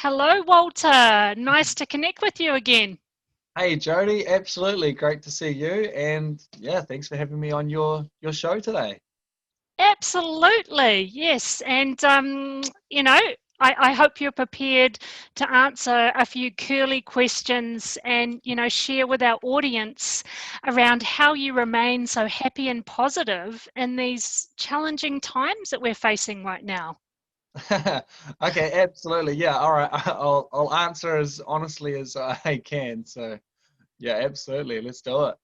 Hello, Walter. Nice to connect with you again. Hey Jodi, absolutely great to see you, and yeah, thanks for having me on your show today. Absolutely, yes. And, you know, I hope you're prepared to answer a few curly questions and, share with our audience around how you remain so happy and positive in these challenging times that we're facing right now. Okay, absolutely, yeah. All right, I'll answer as honestly as I can. So yeah, absolutely, let's do it.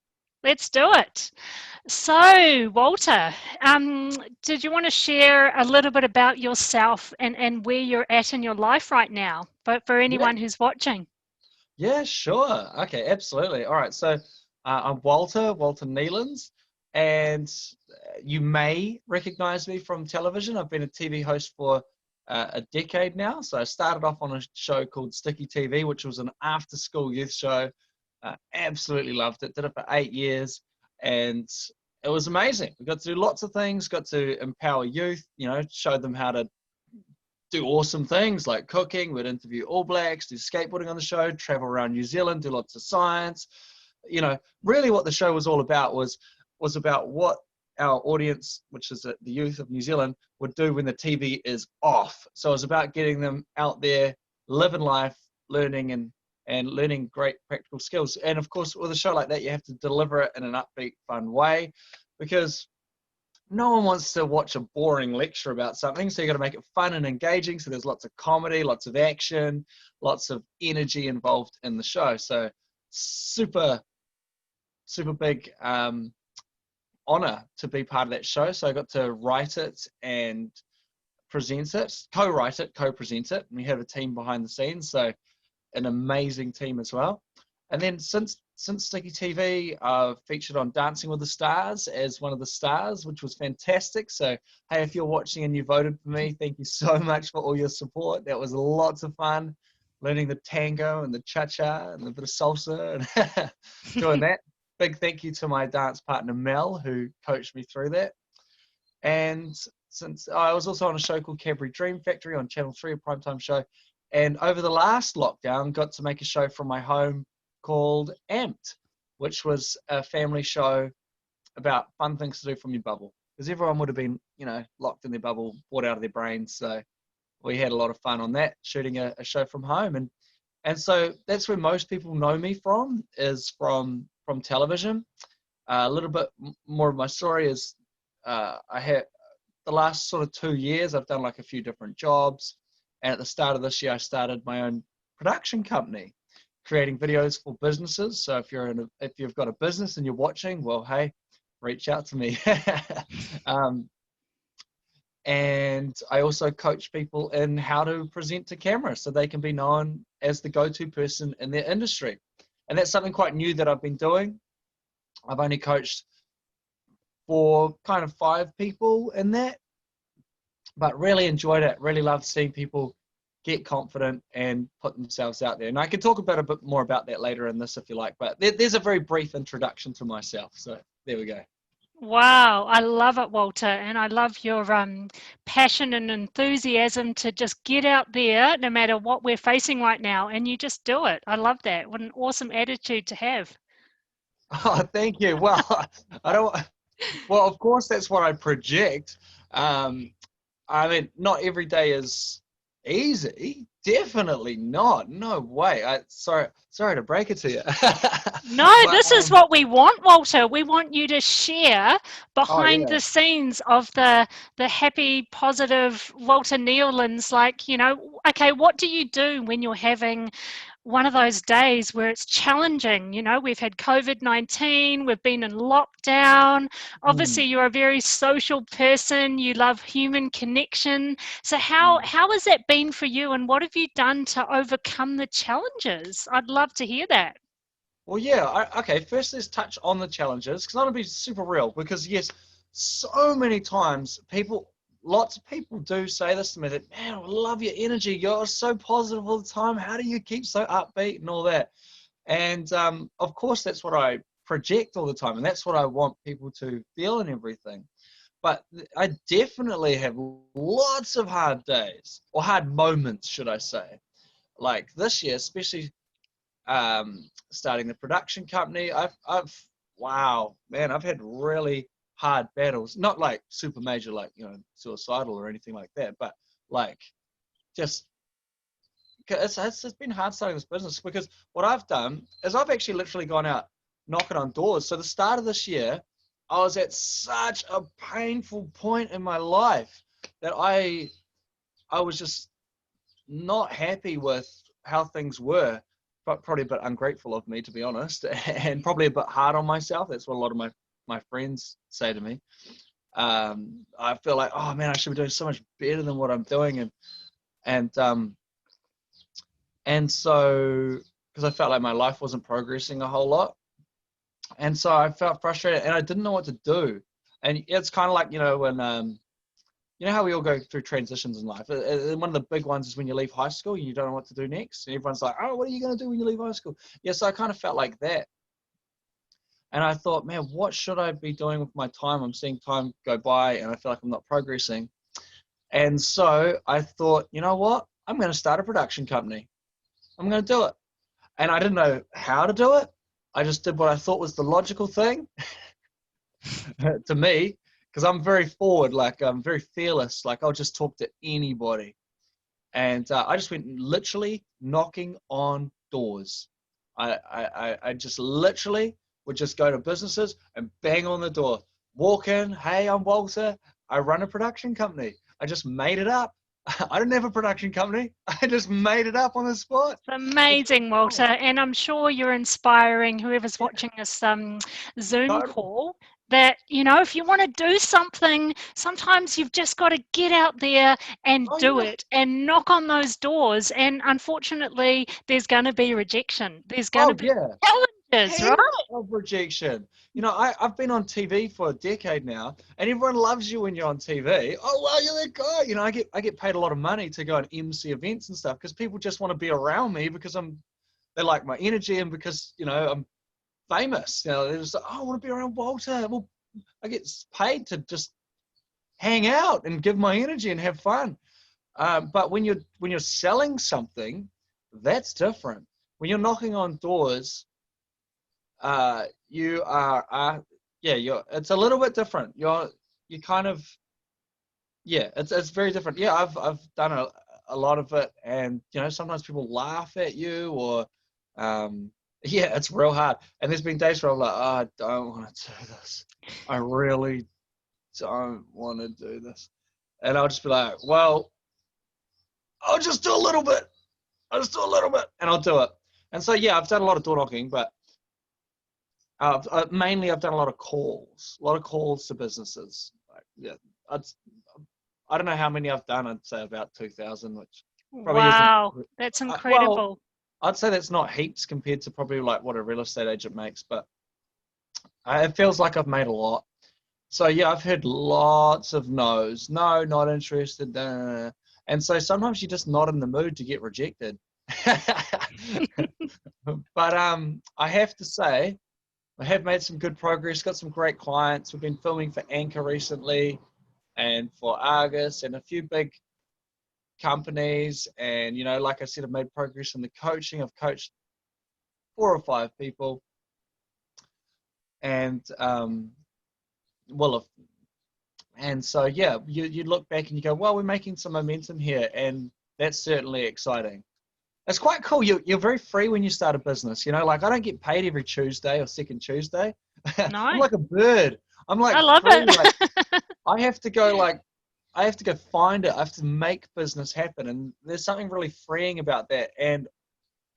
Let's do it. So, Walter, um, did you want to share a little bit about yourself and where you're at in your life right now, but for Yeah, anyone who's watching? yeah, sure. Okay, absolutely. All right, so I'm Walter Neilands, and you may recognize me from television. I've been a TV host for a decade now. So I started off on a show called Sticky TV, which was an after-school youth show. Absolutely loved it. Did it for 8 years, and it was amazing. We got to do lots of things. Got to empower youth. Show them how to do awesome things like cooking. We'd interview All Blacks, do skateboarding on the show, travel around New Zealand, do lots of science. Really what the show was all about was about what our audience, which is the youth of New Zealand, would do when the TV is off. So it was about getting them out there, living life, learning and learning great practical skills. And of course, with a show like that, you have to deliver it in an upbeat, fun way, because no one wants to watch a boring lecture about something, so you got to make it fun and engaging. So there's lots of comedy, lots of action, lots of energy involved in the show. So super, super big honor to be part of that show. So I got to write it and present it, co-write it, co-present it. And we have a team behind the scenes, so an amazing team as well. And then since Sticky TV, I've featured on Dancing with the Stars as one of the stars, which was fantastic. So, hey, if you're watching and you voted for me, thank you so much for all your support. That was lots of fun, learning the tango and the cha-cha and a bit of salsa and doing that. Big thank you to my dance partner, Mel, who coached me through that. And since I was also on a show called Cadbury Dream Factory on Channel 3, a primetime show. And over the last lockdown, got to make a show from my home called Amped, which was a family show about fun things to do from your bubble. Because everyone would have been, locked in their bubble, bored out of their brains. So we had a lot of fun on that, shooting a show from home. And so that's where most people know me from, is from television. A little bit more of my story is I had the last sort of 2 years, I've done like a few different jobs. And at the start of this year, I started my own production company, creating videos for businesses. So if you've got a business and you're watching, well, hey, reach out to me. um, and I also coach people in how to present to camera so they can be known as the go-to person in their industry. And that's something quite new that I've been doing. I've only coached for kind of 5 people in that, but really enjoyed it. Really loved seeing people get confident and put themselves out there. And I can talk about a bit more about that later in this if you like, but there's a very brief introduction to myself. So there we go. Wow, I love it, Walter, and I love your passion and enthusiasm to just get out there no matter what we're facing right now, and you just do it. I love that. What an awesome attitude to have. Oh, thank you. Well, I don't, well, of course, that's what I project. Um, I mean, not every day is easy. Definitely not. No way. Sorry to break it to you. No, but this is what we want, Walter. We want you to share oh behind yeah. the scenes of the happy, positive Walter Neilands. Like, okay, what do you do when you're having one of those days where it's challenging? We've had COVID-19, we've been in lockdown. Mm, Obviously, you're a very social person. You love human connection. So how mm. how has that been for you, and what have you done to overcome the challenges? I'd love to hear that. Well, yeah. Okay. First, let's touch on the challenges because I want to be super real. Because yes, so many times lots of people do say this to me that, man, I love your energy. You're so positive all the time. How do you keep so upbeat and all that? And of course, that's what I project all the time, and that's what I want people to feel and everything. But I definitely have lots of hard days or hard moments, should I say? like this year, especially starting the production company, wow, man, I've had really hard battles. Not like super major, like, you know, suicidal or anything like that, but like just it's been hard starting this business, because what I've done is I've actually literally gone out knocking on doors. So the start of this year, I was at such a painful point in my life that I was just not happy with how things were, but probably a bit ungrateful of me, to be honest, and probably a bit hard on myself. That's what a lot of my friends say to me. I feel like, oh man, I should be doing so much better than what I'm doing, and and so, because I felt like my life wasn't progressing a whole lot, and so I felt frustrated, and I didn't know what to do. And it's kind of like, you know, when you know how we all go through transitions in life. One of the big ones is when you leave high school and you don't know what to do next. And everyone's like, oh, what are you going to do when you leave high school? Yeah, so I kind of felt like that. And I thought, man, what should I be doing with my time? I'm seeing time go by and I feel like I'm not progressing. And so I thought, you know what? I'm going to start a production company. I'm going to do it. And I didn't know how to do it. I just did what I thought was the logical thing to me, because I'm very forward, like I'm very fearless. Like I'll just talk to anybody. And I just went literally knocking on doors. I just literally would just go to businesses and bang on the door. Walk in, hey, I'm Walter. I run a production company. I just made it up. I didn't have a production company. I just made it up on the spot. It's amazing, Walter, and I'm sure you're inspiring whoever's watching this Zoom Totally. call. That, you know, if you want to do something, sometimes you've just got to get out there and Oh do yeah. it and knock on those doors. And unfortunately, there's going to be rejection. There's going to Oh be yeah. challenges, right? Heaps of rejection. You know, I've been on TV for a decade now, and everyone loves you when you're on TV. Oh, wow, you're that guy. You know, I get paid a lot of money to go and MC events and stuff, because people just want to be around me because they like my energy, and because, you know, I'm famous. You know, they're just like, oh, I want to be around Walter. Well, I get paid to just hang out and give my energy and have fun. But when you're selling something, that's different. When you're knocking on doors, you are yeah, it's a little bit different. You kind of, yeah, it's very different. Yeah, I've done a lot of it, and you know, sometimes people laugh at you, or yeah, it's real hard. And there's been days where I'm like, oh, I don't want to do this. I really don't want to do this. And I'll just be like, well, I'll just do a little bit. I'll just do a little bit, and I'll do it. And so yeah, I've done a lot of door knocking, but mainly I've done a lot of calls to businesses. Like, yeah, I'd, I don't know how many I've done. I'd say about 2,000, which probably isn't. Wow, that's Well, incredible. I'd say that's not heaps compared to probably like what a real estate agent makes, but it feels like I've made a lot. So yeah, I've heard lots of no's. No, not interested. And so sometimes you're just not in the mood to get rejected. But I have to say, I have made some good progress, got some great clients. We've been filming for Anchor recently and for Argus and a few big companies. And, you know, like I said, I've made progress in the coaching. I've coached 4 or 5 people. And, well, and so, yeah, you look back and you go, well, we're making some momentum here. And that's certainly exciting. It's quite cool. You're very free when you start a business. You know, like I don't get paid every Tuesday or second Tuesday. I'm No, like a bird. I'm like I love free. Like it. I have to go. Like I have to go find it. I have to make business happen. And there's something really freeing about that. And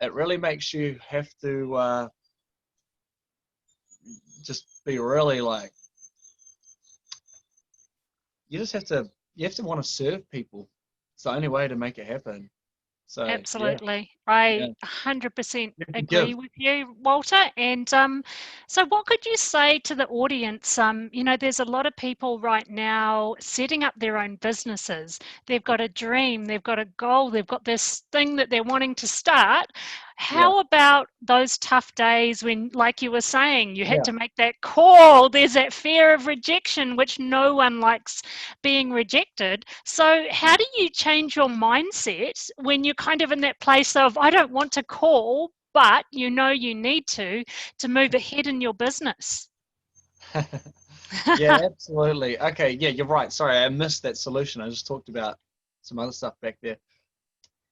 it really makes you have to just be really like. You just have to. You have to want to serve people. It's the only way to make it happen. So yeah, Absolutely. yeah. I 100% You have to agree give. with you, Walter. And so, what could you say to the audience? You know, there's a lot of people right now setting up their own businesses. They've got a dream, they've got a goal, they've got this thing that they're wanting to start. Yeah. How about those tough days when, like you were saying, you had Yeah. to make that call? There's that fear of rejection, which no one likes being rejected. So, how do you change your mindset when you're kind of in that place of, I don't want to call, but you know you need to move ahead in your business? Yeah, absolutely. Okay, yeah, you're right. Sorry, I missed that solution. I just talked about some other stuff back there.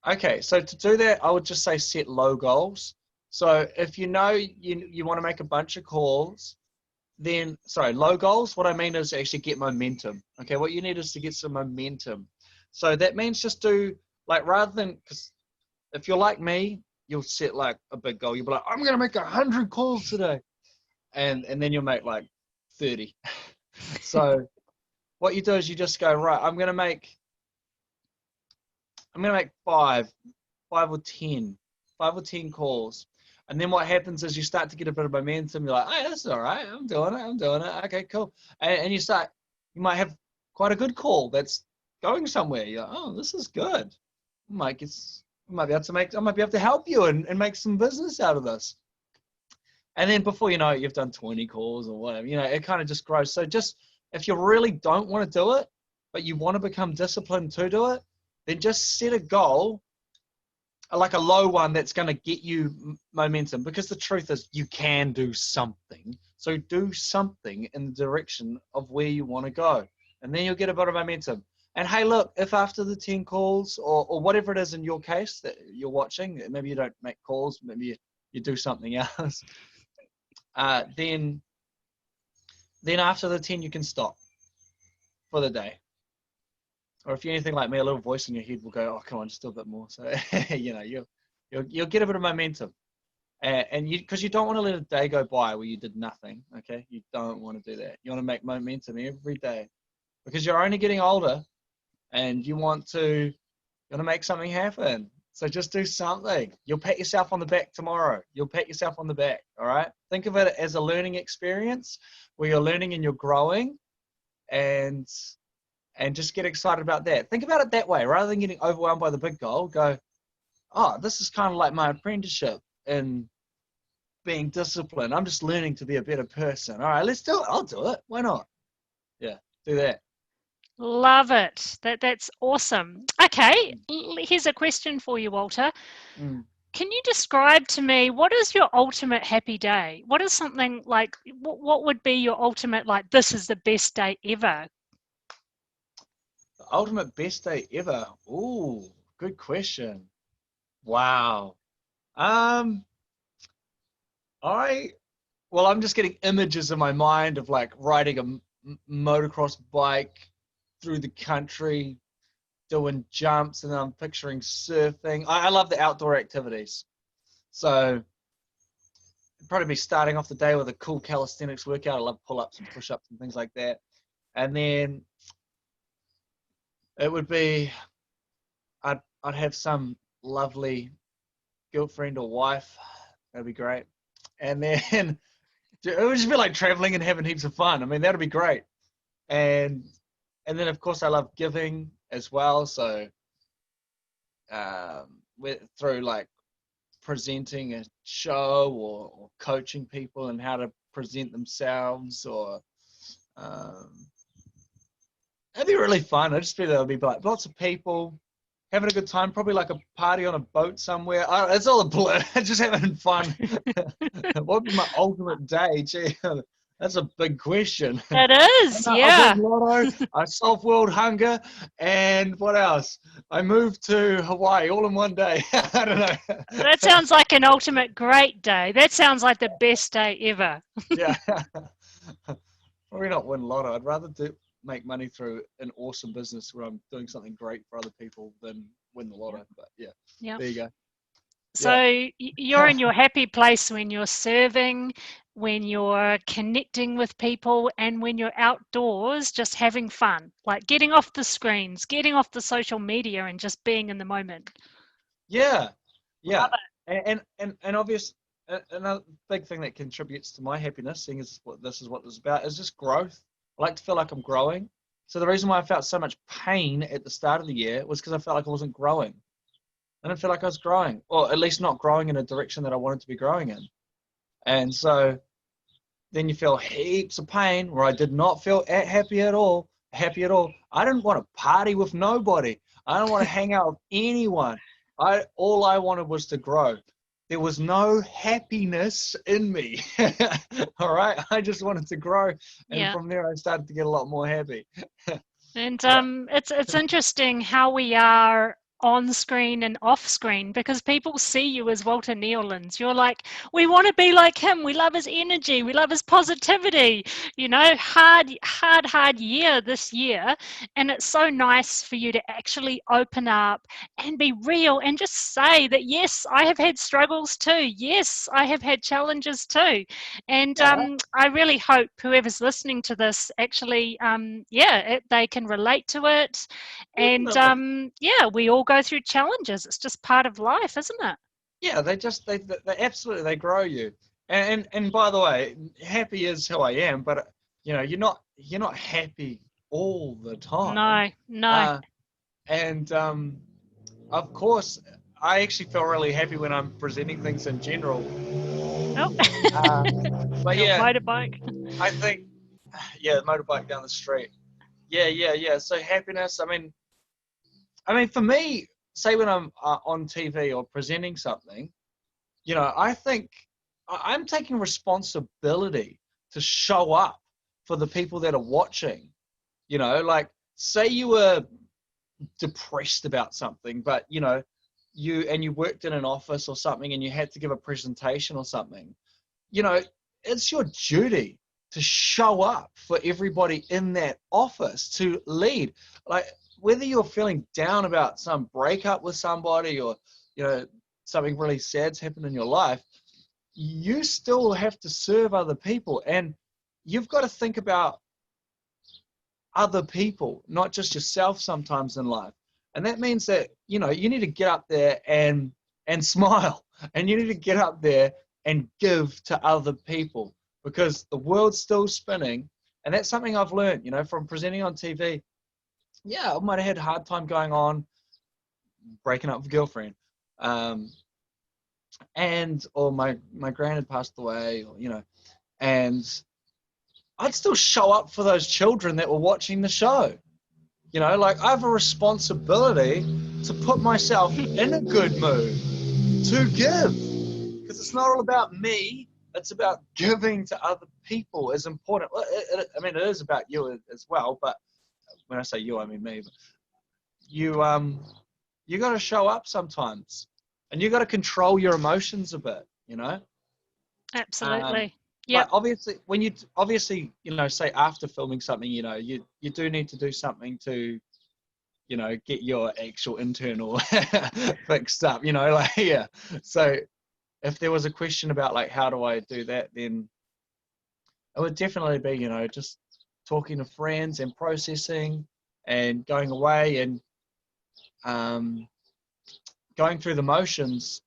Okay, so to do that, I would just say set low goals. So if you know you want to make a bunch of calls, then, sorry, low goals, what I mean is actually get momentum. Okay, what you need is to get some momentum. So that means just do, like, rather than, because if you're like me, you'll set like a big goal. You'll be like, I'm going to make 100 calls today. And then you'll make like 30. So what you do is you just go, right, I'm gonna make five or 10, 5 or 10 calls. And then what happens is you start to get a bit of momentum. You're like, hey, that's all right. I'm doing it. Okay, cool. And you might have quite a good call that's going somewhere. You're like, oh, this is good. I might be able to help you and make some business out of this. And then before you know it, you've done 20 calls or whatever. It kind of just grows. So just if you really don't want to do it, but you want to become disciplined to do it, then just set a goal, like a low one that's going to get you momentum. Because the truth is, you can do something. So do something in the direction of where you want to go. And then you'll get a bit of momentum. And hey, look, if after the 10 calls or whatever it is in your case that you're watching, maybe you don't make calls, maybe you do something else, then after the 10 you can stop for the day. Or if you're anything like me, a little voice in your head will go, oh, come on, just do a bit more. So you'll get a bit of momentum. And because you don't want to let a day go by where you did nothing. Okay, you don't want to do that. You want to make momentum every day, because you're only getting older and you want to make something happen. So just do something. You'll pat yourself on the back tomorrow. You'll pat yourself on the back. All right. Think of it as a learning experience where you're learning and you're growing, and just get excited about that. Think about it that way, rather than getting overwhelmed by the big goal. Go, oh, this is kind of like my apprenticeship in being disciplined. I'm just learning to be a better person. All right, let's do it. I'll do it. Why not? Yeah, do that. Love it. That's awesome. Okay, here's a question for you, Walter. Mm. Can you describe to me, what is your ultimate happy day? What is something like, what would be your ultimate, like, this is the best day ever? The ultimate best day ever. Ooh, good question. Wow. Um, I I'm just getting images in my mind of like riding a motocross bike through the country, doing jumps, and then I'm picturing surfing. I love the outdoor activities. So probably be starting off the day with a cool calisthenics workout. I love pull-ups and push-ups and things like that. And then it would be, I'd have some lovely girlfriend or wife. That'd be great. And then it would just be like traveling and having heaps of fun. I mean, that'd be great. And then of course I love giving as well. So through like presenting a show or coaching people and how to present themselves, or um, it'd be really fun. I'd just be there, be like lots of people having a good time, probably like a party on a boat somewhere. It's all a blur. Just having fun. What would be my ultimate day? Gee, that's a big question. It is, I yeah. win lotto, I solve world hunger, and what else? I moved to Hawaii all in one day. I don't know. That sounds like an ultimate great day. That sounds like the best day ever. Yeah. Probably not win lotto. I'd rather make money through an awesome business where I'm doing something great for other people than win the lotto. But yeah, Yeah. there you go. So you're in your happy place when you're serving, when you're connecting with people, and when you're outdoors just having fun, like getting off the screens, getting off the social media, and just being in the moment. Yeah, Love yeah, and obvious. Another big thing that contributes to my happiness, seeing as what this is about, is just growth. I like to feel like I'm growing. So the reason why I felt so much pain at the start of the year was because I felt like I wasn't growing. I didn't feel like I was growing, or at least not growing in a direction that I wanted to be growing in. And so then you feel heaps of pain where I did not feel happy at all. Happy at all. I didn't want to party with nobody. I don't want to hang out with anyone. All I wanted was to grow. There was no happiness in me. All right, I just wanted to grow, and Yeah. from there I started to get a lot more happy. And Yeah, it's interesting how we are on screen and off screen, because people see you as Walter Neilands. You're like, we want to be like him. We love his energy. We love his positivity. You know, hard year this year. And it's so nice for you to actually open up and be real and just say that, yes, I have had struggles too. Yes, I have had challenges too. And yeah, I really hope whoever's listening to this actually, they can relate to it. And definitely. yeah, we all go through challenges. It's just part of life, isn't it? Yeah, they absolutely they grow you. And by the way, happy is who I am, but you're not happy all the time. No, no. Uh, and of course, I actually feel really happy when I'm presenting things in general. Oh, Uh, but your yeah, motorbike. I think yeah, motorbike down the street. Yeah, yeah, yeah. So happiness. I mean, for me, say when I'm on TV or presenting something, I think I'm taking responsibility to show up for the people that are watching. Like say you were depressed about something, but you worked in an office or something and you had to give a presentation or something. You know, it's your duty to show up for everybody in that office, to lead. Like whether you're feeling down about some breakup with somebody or something really sad's happened in your life, you still have to serve other people, and you've got to think about other people, not just yourself sometimes in life. And that means that, you need to get up there and smile, and you need to get up there and give to other people, because the world's still spinning. And that's something I've learned, from presenting on TV. Yeah, I might have had a hard time going on, breaking up with a girlfriend. Or my gran had passed away, and I'd still show up for those children that were watching the show. Like I have a responsibility to put myself in a good mood to give, because it's not all about me. It's about giving to other people is important. Well, it is about you as well, but when I say you, I mean me. But you got to show up sometimes, and you got to control your emotions a bit. Um, Absolutely. but Yep. obviously, say after filming something, you do need to do something to, get your actual internal fixed up, like, yeah. So if there was a question about like, how do I do that, then it would definitely be, just talking to friends and processing and going away and um, going through the motions.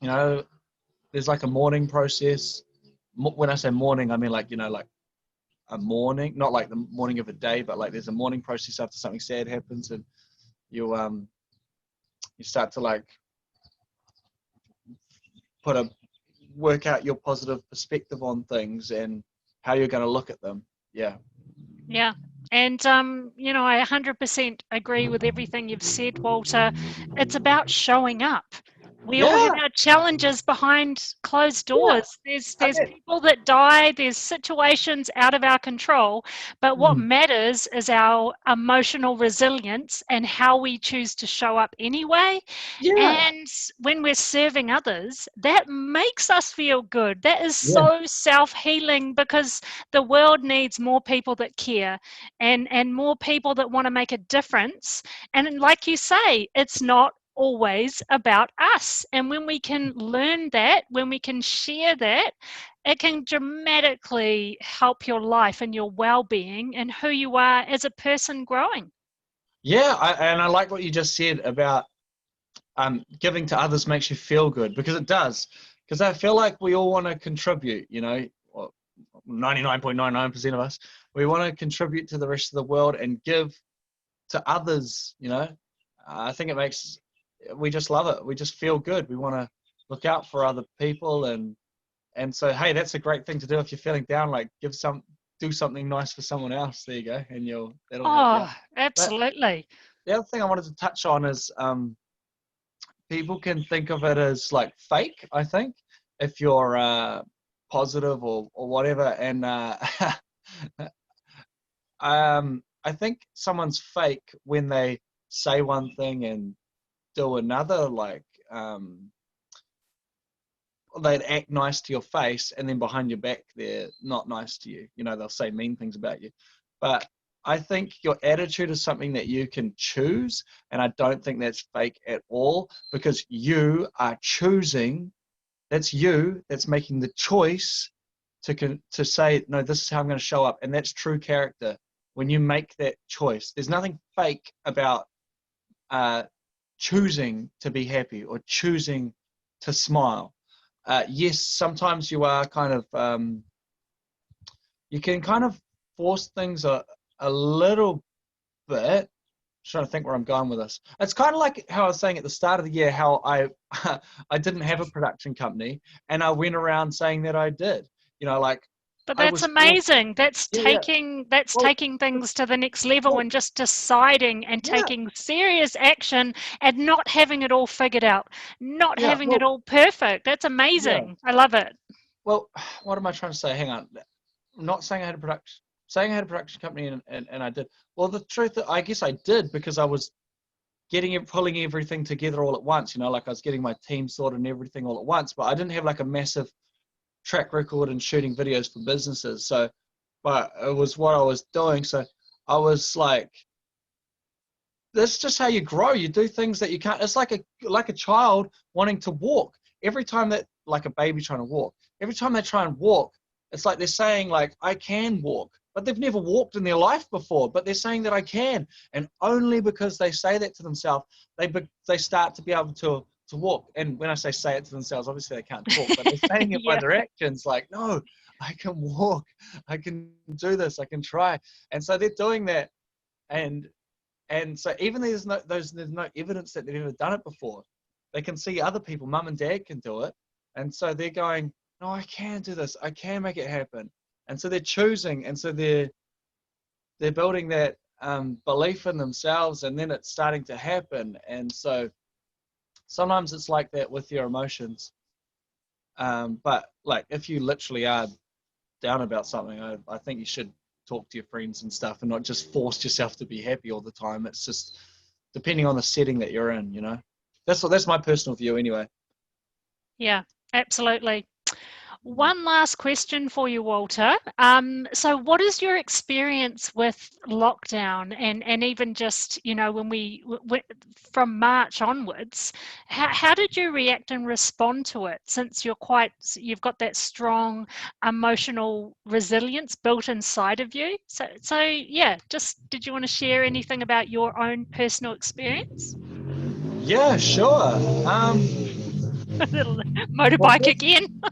There's like a mourning process. When I say mourning, I mean like, like a mourning, not like the morning of a day, but like there's a mourning process after something sad happens, and you start to like work out your positive perspective on things and how you're going to look at them. Yeah. Yeah. And, I 100% agree with everything you've said, Walter. It's about showing up. We all have Yeah. our challenges behind closed Yeah. doors. There's I there's bet. people that die, there's situations out of our control, but what Mm. matters is our emotional resilience and how we choose to show up anyway. Yeah. And when we're serving others, that makes us feel good. That is Yeah. so self-healing, because the world needs more people that care, and more people that want to make a difference. And like you say, it's not always about us. And when we can learn that, when we can share that, it can dramatically help your life and your well-being and who you are as a person growing. Yeah. And I like what you just said about giving to others makes you feel good, because it does. Because I feel like we all want to contribute, 99.99% of us, we want to contribute to the rest of the world and give to others. I think we just love it. We just feel good. We want to look out for other people, and so hey, that's a great thing to do if you're feeling down. Like do something nice for someone else. There you go, and that'll help you out. Oh, But absolutely. the other thing I wanted to touch on is people can think of it as like fake. I think if you're positive or whatever, and I think someone's fake when they say one thing and do another. Like they'd act nice to your face, and then behind your back they're not nice to you. They'll say mean things about you. But I think your attitude is something that you can choose, and I don't think that's fake at all, because you are choosing. That's you that's making the choice to say, no, this is how I'm going to show up, and that's true character. When you make that choice, there's nothing fake about choosing to be happy or choosing to smile. Yes, sometimes you are kind of you can kind of force things a little bit. Trying to think where I'm going with this. It's kind of like how I was saying at the start of the year, how I I didn't have a production company, and I went around saying that I did. Like But I that's was forced. amazing. That's Yeah, yeah. Well, taking things to the next level well, and just deciding and yeah, taking serious action and not having it all figured out, not yeah. having it Well, all perfect. That's yeah. amazing. I love it. Well, what am I trying to say? Hang on. I'm not saying I had a production. Saying I had a production company, and I did. Well, the truth, I guess I did, because I was pulling everything together all at once. Like I was getting my team sorted and everything all at once, but I didn't have like a massive track record in shooting videos for businesses. So, but it was what I was doing. So I was like, that's just how you grow. You do things that you can't. It's like a child wanting to walk. Every time that, like a baby trying to walk, every time they try and walk, it's like they're saying, like, I can walk, but they've never walked in their life before, but they're saying that I can. And only because they say that to themselves, they start to be able to walk. And when I say it to themselves, obviously they can't talk, but they're saying it by Yeah. their actions, like, no, I can walk, I can do this, I can try. And so they're doing that. And so even there's no evidence that they've ever done it before, they can see other people, mum and dad can do it. And so they're going, no, I can do this. I can make it happen. And so they're choosing. And so they're building that belief in themselves, and then it's starting to happen. And so sometimes it's like that with your emotions. But like if you literally are down about something, I think you should talk to your friends and stuff, and not just force yourself to be happy all the time. It's just depending on the setting that you're in. That's my personal view anyway. Yeah, absolutely. One last question for you, Walter. So what is your experience with lockdown and even just, when from March onwards, how did you react and respond to it, since you've got that strong emotional resilience built inside of you? So yeah, just did you want to share anything about your own personal experience? Yeah, sure. Well, Motorbike first, again.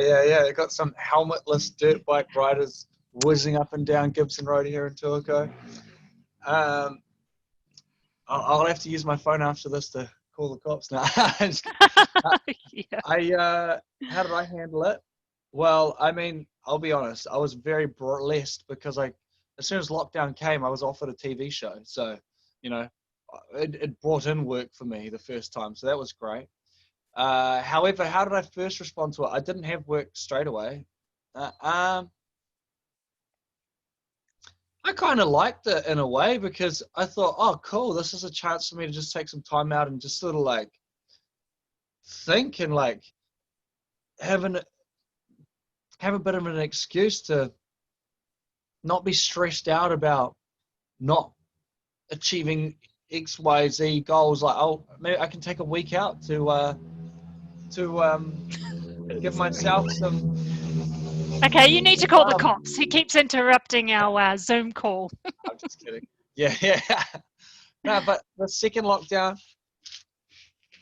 yeah. I got some helmetless dirt bike riders whizzing up and down Gibson Road here in Tuaco. Um, I'll have to use my phone after this to call the cops now. Yeah. How did I handle it? Well, I mean, I'll be honest. I was very blessed because as soon as lockdown came, I was offered a TV show. So, you know, it brought in work for me the first time. So that was great. However, how did I first respond to it? I didn't have work straight away. I kind of liked it in a way, because I thought, oh, cool, this is a chance for me to just take some time out and just sort of like think and like have a bit of an excuse to not be stressed out about not achieving X, Y, Z goals. Like, oh, maybe I can take a week out to give myself some Okay, you need to call the fun. cops. He keeps interrupting our Zoom call. I'm just kidding. Yeah, yeah. No, but the second lockdown,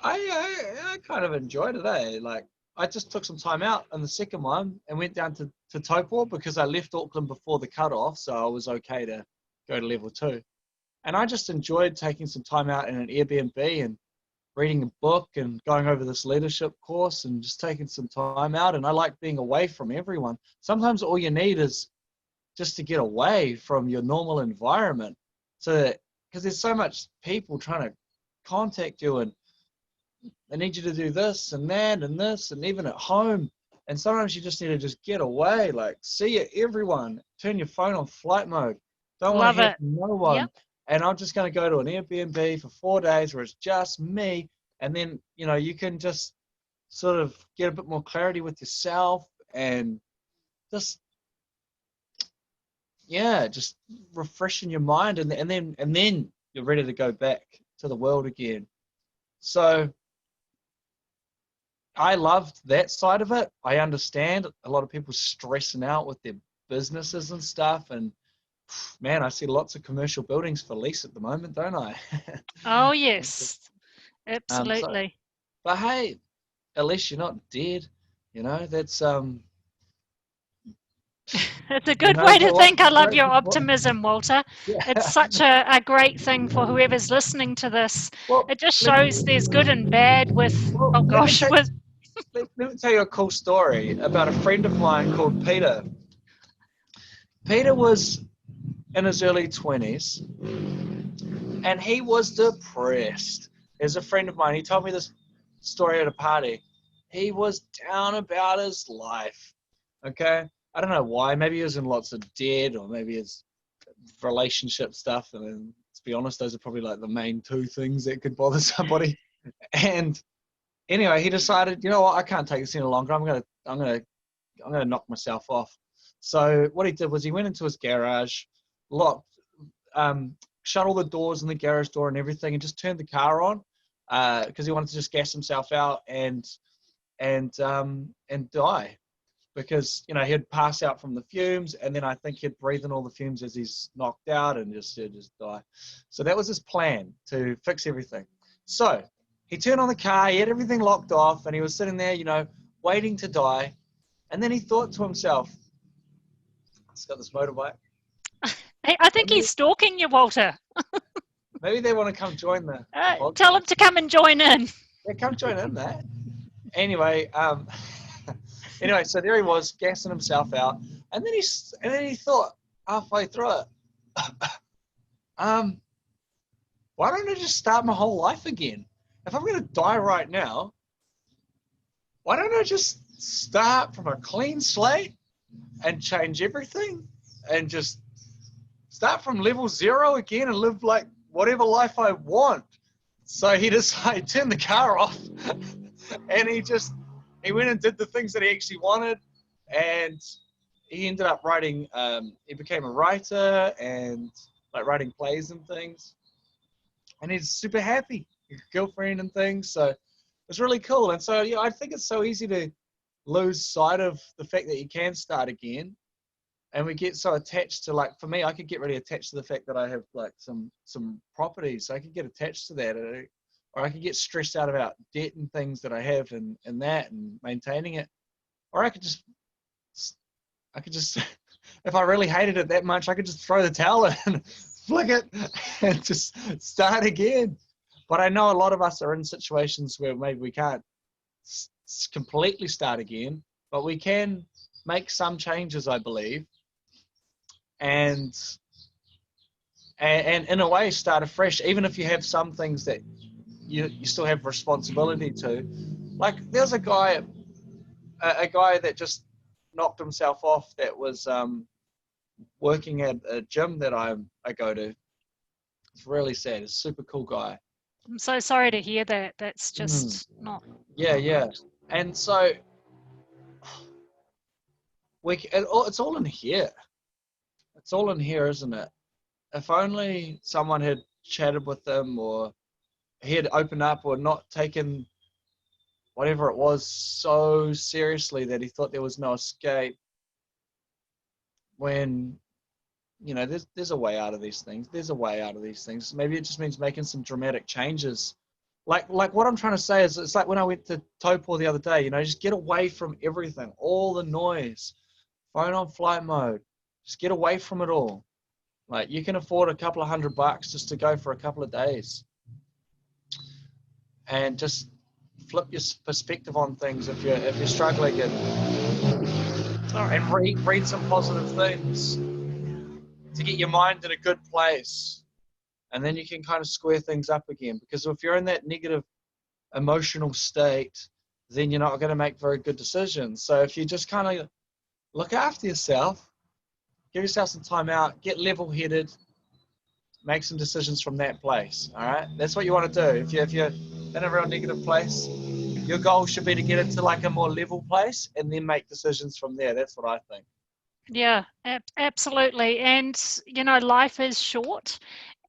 I kind of enjoyed it. Like, I just took some time out in the second one and went down to Taupo, because I left Auckland before the cutoff, so I was okay to go to level 2. And I just enjoyed taking some time out in an Airbnb and reading a book and going over this leadership course and just taking some time out. And I like being away from everyone. Sometimes all you need is just to get away from your normal environment. So, because there's so much people trying to contact you and they need you to do this and that and this, and even at home. And sometimes you just need to just get away, like see everyone, turn your phone on flight mode. Don't want to Love hear it. from no one. Yep. And I'm just going to go to an Airbnb for 4 days where it's just me. And then, you can just sort of get a bit more clarity with yourself and just, just refreshing your mind. And then you're ready to go back to the world again. So I loved that side of it. I understand a lot of people stressing out with their businesses and stuff. And man, I see lots of commercial buildings for lease at the moment, don't I? Oh, yes. So, Absolutely. but hey, at least you're not dead. That's It's a good way to what's think. I love great. your optimism, Walter. It's Yeah. such a great thing for whoever's listening to this. Well, It just let me, shows there's good and bad with, well, oh let me gosh, tell with, let me tell you a cool story about a friend of mine called Peter. Peter was in his early 20s, and he was depressed. There's a friend of mine. He told me this story at a party. He was down about his life. Okay, I don't know why. Maybe he was in lots of debt, or maybe it's relationship stuff. And to be honest, those are probably like the main two things that could bother somebody. And anyway, he decided, you know what, I can't take this any longer. I'm gonna knock myself off. So what he did was he went into his garage, locked, shut all the doors in the garage door and everything, and just turned the car on because he wanted to just gas himself out and die, because he'd pass out from the fumes, and then I think he'd breathe in all the fumes as he's knocked out, and he'd just die. So that was his plan, to fix everything. So he turned on the car, he had everything locked off, and he was sitting there, waiting to die. And then he thought to himself, he's got this motorbike. I think Maybe, he's stalking you, Walter. maybe they want to come join the Tell him podcast. to come and join in. Yeah, come join in, mate. Anyway, anyway, so there he was, gassing himself out, and then he thought halfway through it, why don't I just start my whole life again? If I'm going to die right now, why don't I just start from a clean slate and change everything and just start from level 0 again and live like whatever life I want? So he decided to turn the car off and he went and did the things that he actually wanted, and he ended up writing, he became a writer and like writing plays and things, and he's super happy, girlfriend and things. So it's really cool. And so I think it's so easy to lose sight of the fact that you can start again, and we get so attached to, like, for me, I could get really attached to the fact that I have like some properties. I could get attached to that, or I could get stressed out about debt and things that I have and that and maintaining it. Or I could just if I really hated it that much, I could just throw the towel in and flick it and just start again. But I know a lot of us are in situations where maybe we can't completely start again, but we can make some changes, I believe, and in a way start afresh, even if you have some things that you still have responsibility to. Like, there's a guy that just knocked himself off, that was working at a gym that I go to. It's really sad. It's a super cool guy. I'm so sorry to hear that. That's just not. Yeah. And so it's all in here. It's all in here, isn't it? If only someone had chatted with him, or he had opened up, or not taken whatever it was so seriously that he thought there was no escape, when there's a way out of these things. There's a way out of these things. Maybe it just means making some dramatic changes. Like what I'm trying to say is, it's like when I went to Taupo the other day, just get away from everything, all the noise, phone on flight mode, just get away from it all. Like you can afford a couple of $100 just to go for a couple of days and just flip your perspective on things if you're struggling, and read some positive things to get your mind in a good place, and then you can kind of square things up again. Because if you're in that negative emotional state, then you're not going to make very good decisions. So if you just kind of look after yourself, give yourself some time out, get level-headed, make some decisions from that place. All right, that's what you want to do. If you're in a real negative place, your goal should be to get into like a more level place and then make decisions from there. That's what I think. Yeah, absolutely. And, life is short,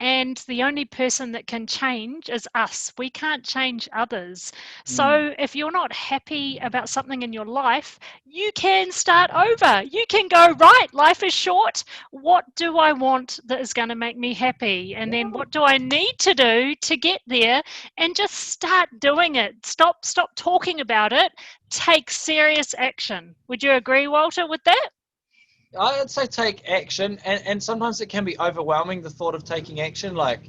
and the only person that can change is us. We can't change others. So if you're not happy about something in your life, you can start over. You can go, right, life is short. What do I want that is going to make me happy? And then what do I need to do to get there? And just start doing it. Stop talking about it. Take serious action. Would you agree, Walter, with that? I'd say take action, and sometimes it can be overwhelming, the thought of taking action. But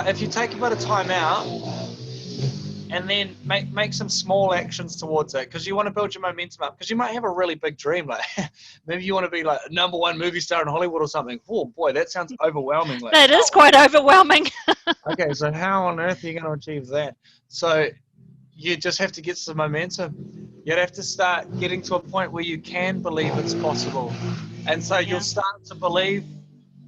if you take a bit of time out and then make some small actions towards it, because you want to build your momentum up, because you might have a really big dream, like maybe you want to be like a #1 movie star in Hollywood or something. Oh boy, that sounds overwhelming. Like, That is quite overwhelming. okay, so how on earth are you going to achieve that? So you just have to get some momentum. You'd have to start getting to a point where you can believe it's possible. And so you'll Yeah. start to believe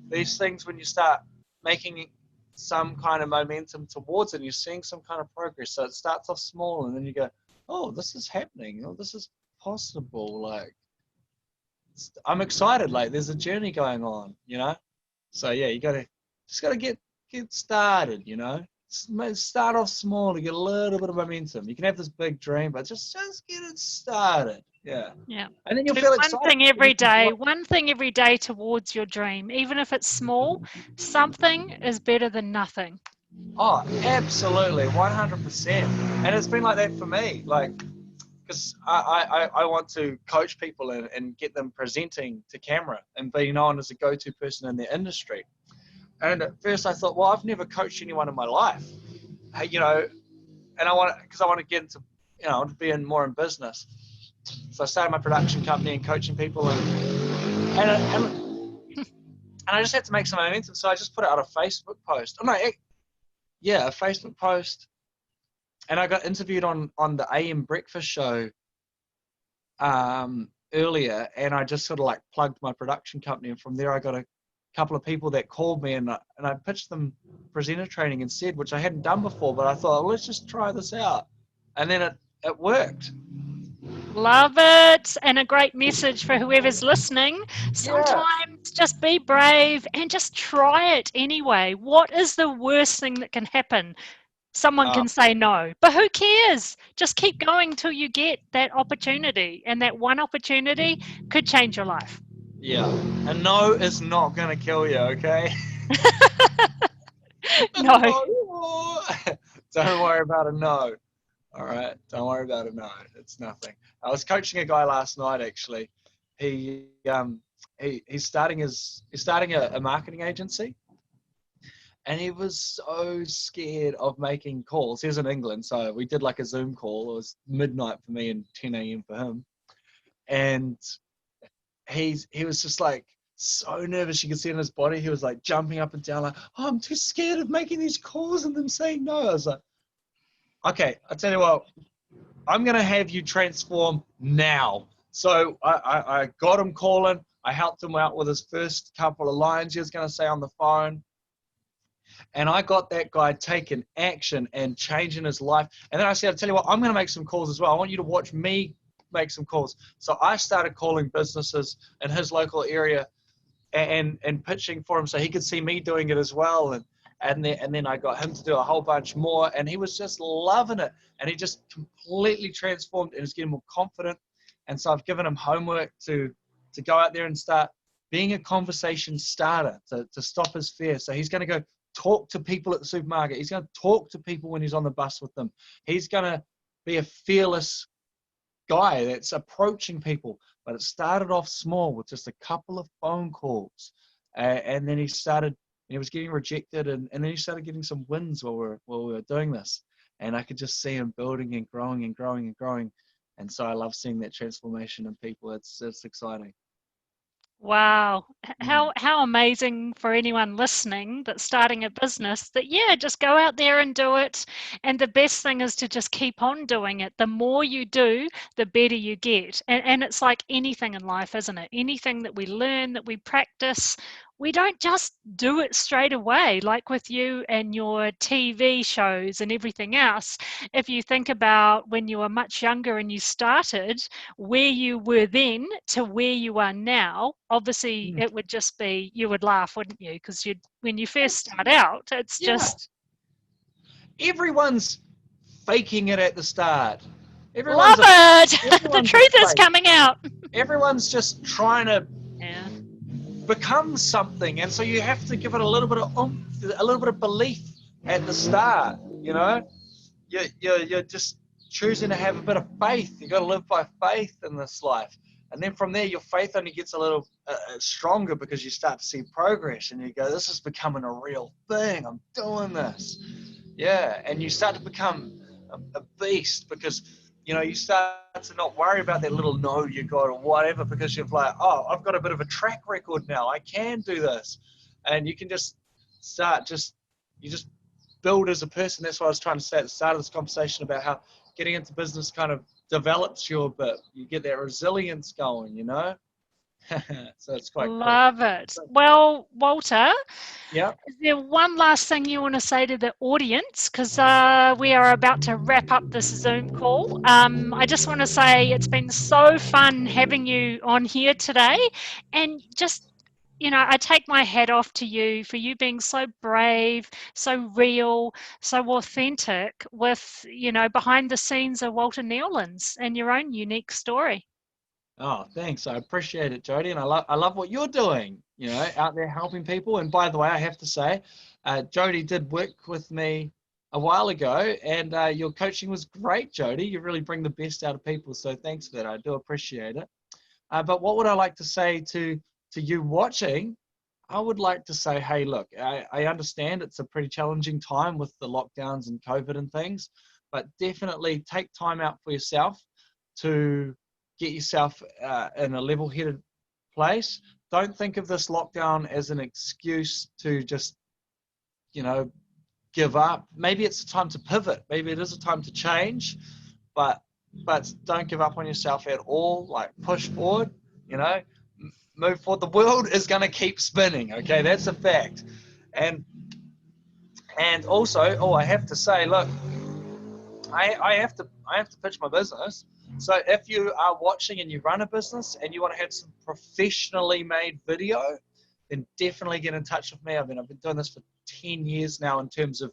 these things when you start making some kind of momentum towards it, and you're seeing some kind of progress. So it starts off small, and then you go, oh, this is happening. Oh, this is possible. Like, I'm excited. Like, there's a journey going on, you know? So yeah, you just gotta get started, you know? Start off small to get a little bit of momentum. You can have this big dream, but just get it started. Yeah. Yeah. And then you'll Do feel one excited. thing every day, one thing every day towards your dream. Even if it's small, something is better than nothing. Oh, absolutely, 100%. And it's been like that for me. Like, because I want to coach people and get them presenting to camera and be known as a go-to person in their industry. And at first I thought, well, I've never coached anyone in my life, you know, and I want to get into, to be more in business. So I started my production company and coaching people, and I just had to make some momentum. So I just put out a Facebook post. Oh no, yeah, a Facebook post, and I got interviewed on the AM breakfast show earlier, and I just sort of like plugged my production company, and from there I got a couple of people that called me, and I pitched them presenter training instead, which I hadn't done before, but I thought, well, let's just try this out, and then it worked. Love it. And a great message for whoever's listening. Yeah. Sometimes just be brave and just try it anyway. What is the worst thing that can happen? Someone Uh, can say no, but who cares? Just keep going till you get that opportunity, and that one opportunity could change your life. yeah. A no is not gonna kill you, okay? No. No. Don't worry about a no. All right, don't worry about it. No, it's nothing. I was coaching a guy last night actually. He's starting a marketing agency, and he was so scared of making calls. He was in England, so we did like a Zoom call. It was midnight for me and 10 a.m. for him, and he was just like so nervous. You could see in his body he was like jumping up and down, like, oh, I'm too scared of making these calls and them saying no. I was like, okay, I tell you what, I'm going to have you transform now. So I got him calling. I helped him out with his first couple of lines he was going to say on the phone. And I got that guy taking action and changing his life. And then I said, I'll tell you what, I'm going to make some calls as well. I want you to watch me make some calls. So I started calling businesses in his local area and pitching for him so he could see me doing it as well. And then I got him to do a whole bunch more, and he was just loving it. And he just completely transformed and is getting more confident. And so I've given him homework to go out there and start being a conversation starter to stop his fear. So he's going to go talk to people at the supermarket. He's going to talk to people when he's on the bus with them. He's going to be a fearless guy that's approaching people. But it started off small with just a couple of phone calls. And then he was getting rejected, and then he started getting some wins while we were doing this. And I could just see him building and growing and growing and growing. And so I love seeing that transformation in people. It's exciting. Wow. Mm. How amazing for anyone listening that's starting a business that, yeah, just go out there and do it. And the best thing is to just keep on doing it. The more you do, the better you get. And it's like anything in life, isn't it? Anything that we learn, that we practice, we don't just do it straight away, like with you and your TV shows and everything else. If you think about when you were much younger and you started, where you were then to where you are now, obviously Mm. it would just be, you would laugh, wouldn't you? Because when you first It's, start out, it's yeah, just everyone's faking it at the start. love it. The Everyone's a truth is fake. coming out. Everyone's just trying to Yeah. become something, and so you have to give it a little bit of oomph, a little bit of belief at the start. You know, you're just choosing to have a bit of faith. You got to live by faith in this life, and then from there, your faith only gets a little stronger because you start to see progress, and you go, "This is becoming a real thing. I'm doing this." Yeah, and you start to become a beast because you start to not worry about that little no you got or whatever because you're like, oh, I've got a bit of a track record now. I can do this, and you can just start you just build as a person. That's what I was trying to say at the start of this conversation about how getting into business kind of develops you a bit. You get that resilience going. So it's quite cool. Love it. Well, Walter, Yeah. is there one last thing you want to say to the audience? Because we are about to wrap up this Zoom call. I just want to say it's been so fun having you on here today. And just, I take my hat off to you for you being so brave, so real, so authentic with, behind the scenes of Walter Neilands and your own unique story. Oh, thanks. I appreciate it, Jodi, and I love what you're doing. Out there helping people. And by the way, I have to say, Jodi did work with me a while ago, and your coaching was great, Jodi. You really bring the best out of people. So thanks for that. I do appreciate it. But what would I like to say to you watching? I would like to say, hey, look, I understand it's a pretty challenging time with the lockdowns and COVID and things, but definitely take time out for yourself to get yourself in a level-headed place. Don't think of this lockdown as an excuse to just, give up. Maybe it's a time to pivot. Maybe it is a time to change, but don't give up on yourself at all. Like push forward, you know, move forward. The world is going to keep spinning. Okay, that's a fact. And also, I have to say, look, I have to pitch my business. So if you are watching and you run a business and you want to have some professionally made video, then definitely get in touch with me. I've been doing this for 10 years now in terms of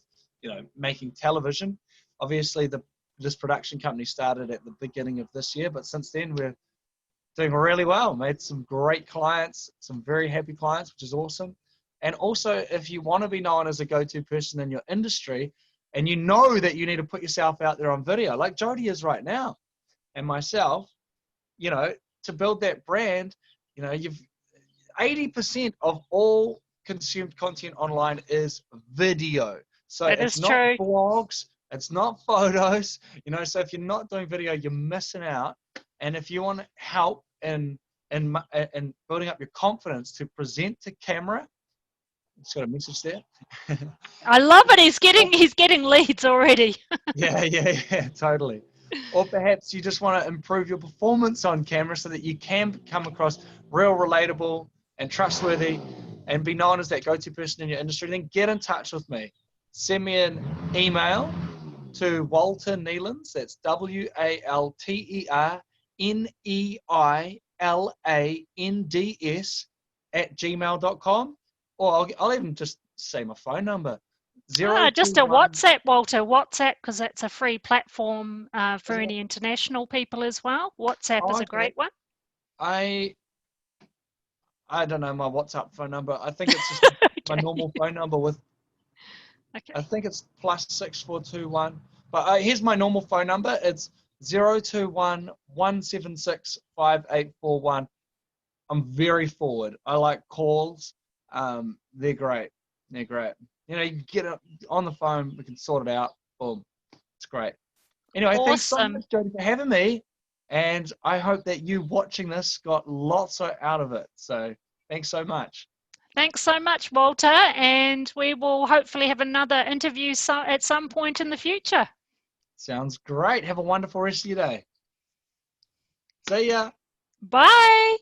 making television. Obviously, this production company started at the beginning of this year, but since then we're doing really well. Made some great clients, some very happy clients, which is awesome. And also, if you want to be known as a go-to person in your industry, and you know that you need to put yourself out there on video, like Jodi is right now, and myself, to build that brand, you've 80% of all consumed content online is video. So That it's is not true. blogs, it's not photos, so if you're not doing video, you're missing out. And if you want help in building up your confidence to present to camera, just got a message there. I love it. He's getting leads already. Yeah, totally. Or perhaps you just want to improve your performance on camera so that you can come across real, relatable, and trustworthy and be known as that go-to person in your industry. Then get in touch with me. Send me an email to Walter Neilands. That's WalterNeilands @gmail.com. Or I'll even just say my phone number. Just a 021. WhatsApp, Walter. WhatsApp, because that's a free platform for Is it? any international people as well. WhatsApp Oh, is a okay. great one. I don't know my WhatsApp phone number. I think it's just my Okay. normal phone number with, Okay. I think it's +6421. But here's my normal phone number. It's 021 176 5841. I'm very forward. I like calls. they're great. They're great. You know, you get it on the phone, we can sort it out. Boom. It's great. Anyway, thanks so Awesome. much, Jodi, for having me. And I hope that you watching this got lots out of it. So thanks so much. Thanks so much, Walter. And we will hopefully have another interview at some point in the future. Sounds great. Have a wonderful rest of your day. See ya. Bye.